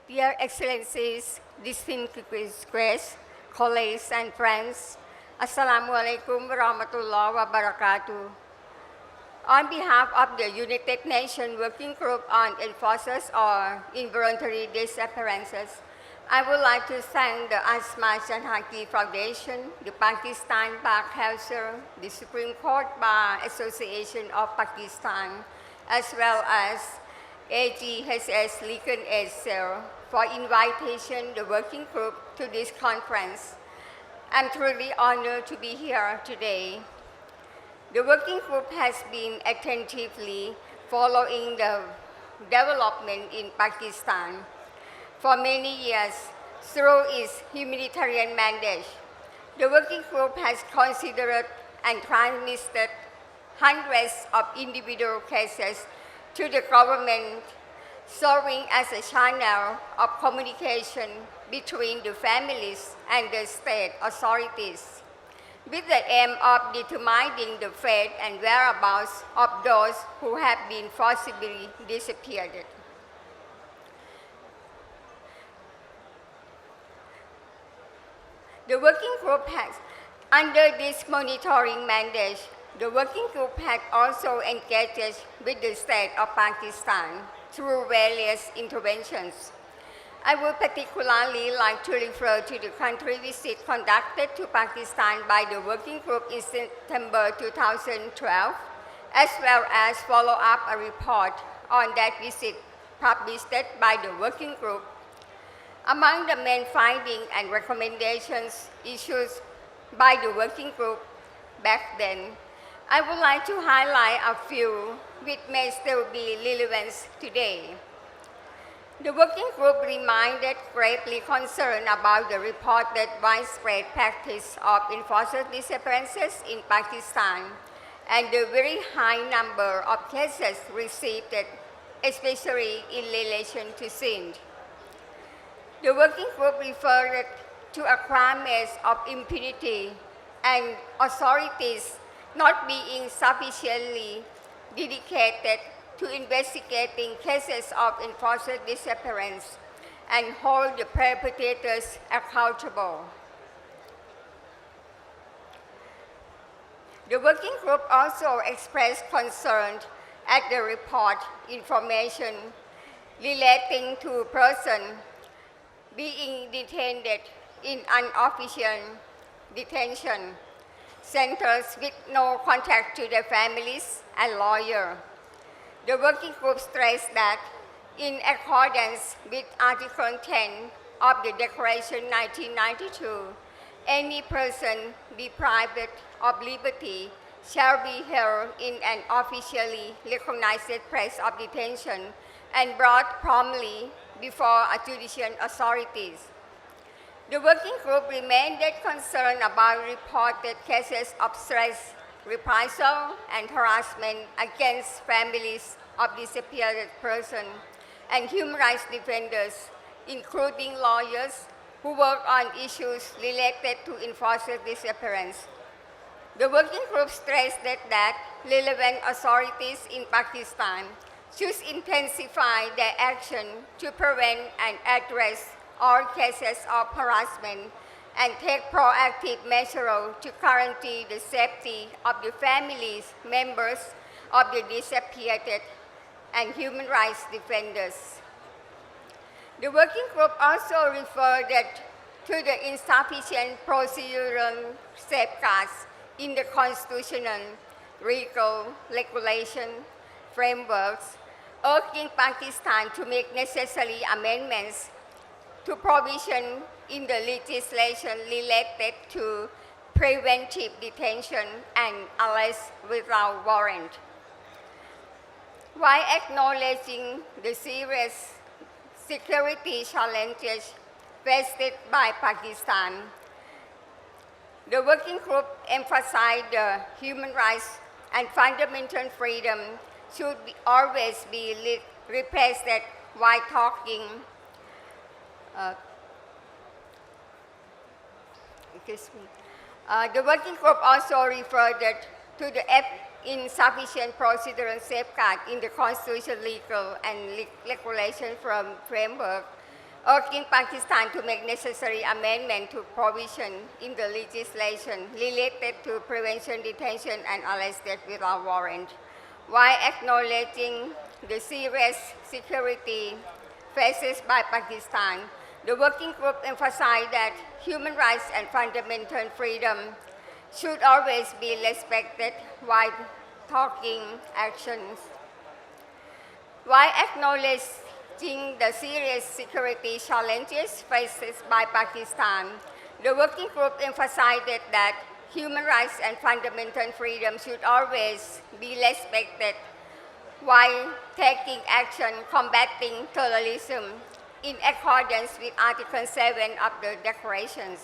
Dear Excellencies, distinguished guests, colleagues and friends, Assalamu alaikum wa rahmatullahi wa barakatuh. On behalf of the United Nations Working Group on Enforcers or Involuntary Disappearances, I would like to thank the Asma Janhaki Foundation, the Pakistan Bar Council, the Supreme Court Bar Association of Pakistan, as well as AJCONF Legal Aid Cell for invitation the working group to this conference. I'm truly honored to be here today. The working group has been attentively following the development in Pakistan for many years through its humanitarian mandate. The working group has considered and transmitted hundreds of individual cases to the government, serving as a channel of communication between the families and the state authorities, with the aim of determining the fate and whereabouts of those who have been forcibly disappeared. The working group has, under this monitoring mandate, the working group has also engaged with the state of Pakistan through various interventions. I would particularly like to refer to the country visit conducted to Pakistan by the working group in September 2012, as well as follow up a report on that visit published by the working group. Among the main findings and recommendations issued by the working group back then, I would like to highlight a few which may still be relevant today. The working group remained gravely concerned about the reported widespread practice of enforced disappearances in Pakistan and the very high number of cases received, especially in relation to Sindh. The working group referred to a climate of impunity and authorities not being sufficiently dedicated to investigating cases of enforced disappearance and hold the perpetrators accountable. The working group also expressed concern at the report information relating to persons being detained in unofficial detention centers with no contact to their families and lawyers. The working group stressed that in accordance with Article 10 of the Declaration 1992, any person deprived of liberty shall be held in an officially recognized place of detention and brought promptly before judicial authorities. The working group remained concerned about reported cases of stress, reprisal, and harassment against families of disappeared persons and human rights defenders, including lawyers who work on issues related to enforced disappearance. The working group stressed that relevant authorities in Pakistan should intensify their action to prevent and address all cases of harassment and take proactive measures to guarantee the safety of the families, members of the disappeared, and human rights defenders. The working group also referred to the insufficient procedural safeguards in the constitutional, legal, regulation frameworks, urging Pakistan to make necessary amendments to provision in the legislation related to preventive detention and arrest without warrant. While acknowledging the serious security challenges faced by Pakistan, the working group emphasized the human rights and fundamental freedom should always be replaced while talking. The working group also referred to the insufficient procedural safeguard in the constitutional, legal, and regulation framework, urging Pakistan to make necessary amendment to provision in the legislation related to prevention, detention, and arrested without warrant, while acknowledging the serious security faced by Pakistan. The working group emphasized that human rights and fundamental freedom should always be respected while taking actions. While acknowledging the serious security challenges faced by Pakistan, the working group emphasized that human rights and fundamental freedom should always be respected while taking action combating terrorism in accordance with Article 7 of the declarations.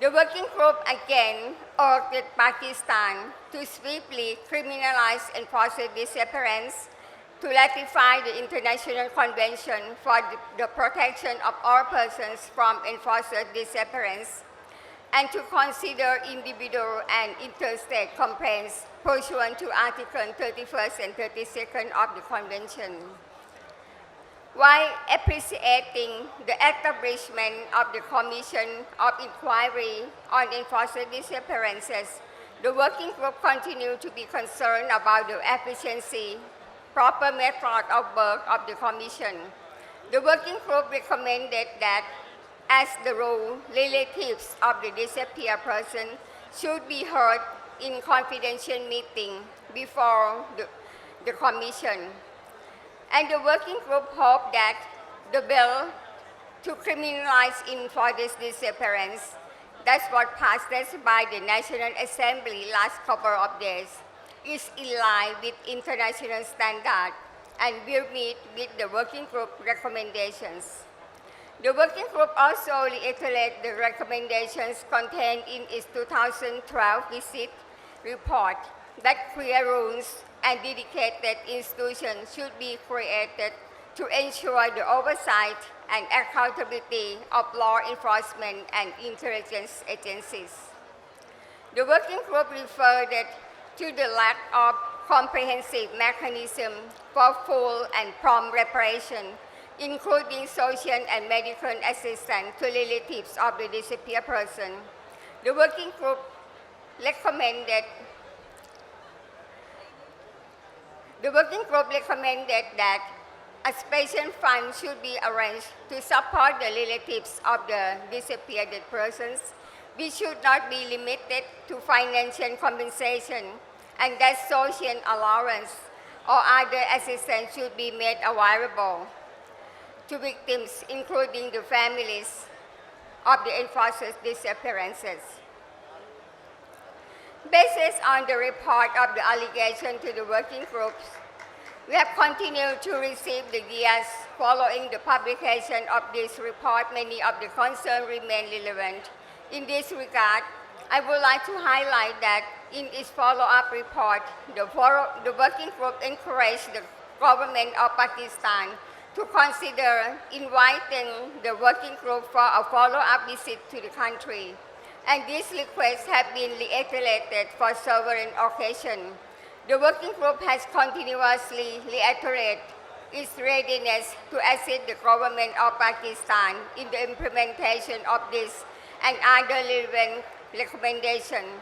The working group again urged Pakistan to swiftly criminalize enforced disappearance, to ratify the International Convention for the Protection of All Persons from Enforced Disappearance, and to consider individual and interstate complaints pursuant to Article 31st and 32nd of the Convention. While appreciating the establishment of the Commission of Inquiry on Enforced Disappearances, the working group continued to be concerned about the efficiency, proper method of work of the Commission. The working group recommended that, as the rule, relatives of the disappeared person should be heard in confidential meeting before the Commission. And the working group hoped that the bill to criminalize enforced disappearance, that's what passed by the National Assembly last couple of days, is in line with international standards and will meet with the working group recommendations. The working group also reiterated the recommendations contained in its 2012 visit report that clear rules and dedicated institutions should be created to ensure the oversight and accountability of law enforcement and intelligence agencies. The working group referred to the lack of comprehensive mechanism for full and prompt reparation, including social and medical assistance to relatives of the disappeared person. The working group recommended that a special fund should be arranged to support the relatives of the disappeared persons, which should not be limited to financial compensation, and that social allowance or other assistance should be made available to victims, including the families of the enforced disappearances. Based on the report of the allegation to the working groups, we have continued to receive the years following the publication of this report. Many of the concerns remain relevant. In this regard, I would like to highlight that in its follow-up report, the working group encouraged the government of Pakistan to consider inviting the working group for a follow-up visit to the country. And these requests have been reiterated for several occasions. The working group has continuously reiterated its readiness to assist the government of Pakistan in the implementation of this and other relevant recommendations.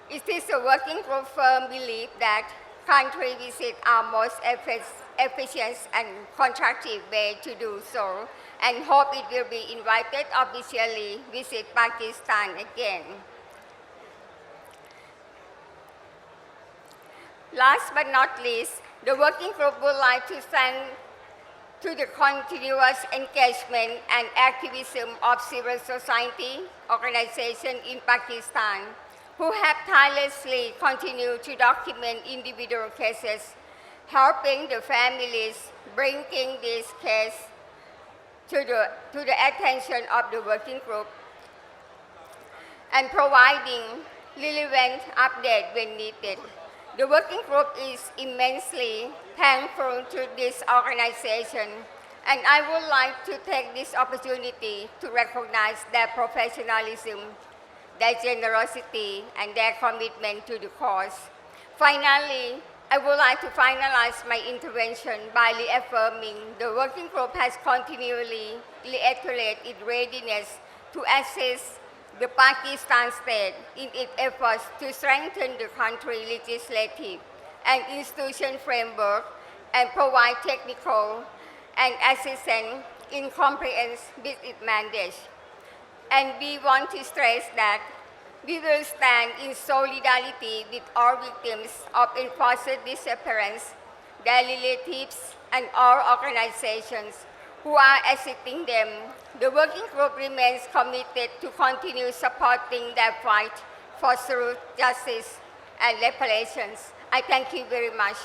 It is a working group firm belief that country visits are most efficient and constructive way to do so, and hope it will be invited officially visit Pakistan again. Last but not least, the working group would like to thank to the continuous engagement and activism of civil society organizations in Pakistan, who have tirelessly continued to document individual cases, helping the families, bringing this case to the attention of the working group, and providing relevant updates when needed. The working group is immensely thankful to this organization, and I would like to take this opportunity to recognize their professionalism, their generosity, and their commitment to the cause. Finally, I would like to finalize my intervention by reaffirming the working group has continually reiterated its readiness to assist the Pakistan state in its efforts to strengthen the country's legislative and institution framework and provide technical and assistance in compliance with its mandate. And we want to stress that we will stand in solidarity with all victims of enforced disappearance, their relatives, and all organizations who are assisting them. The working group remains committed to continue supporting their fight for truth, justice, and reparations. I thank you very much.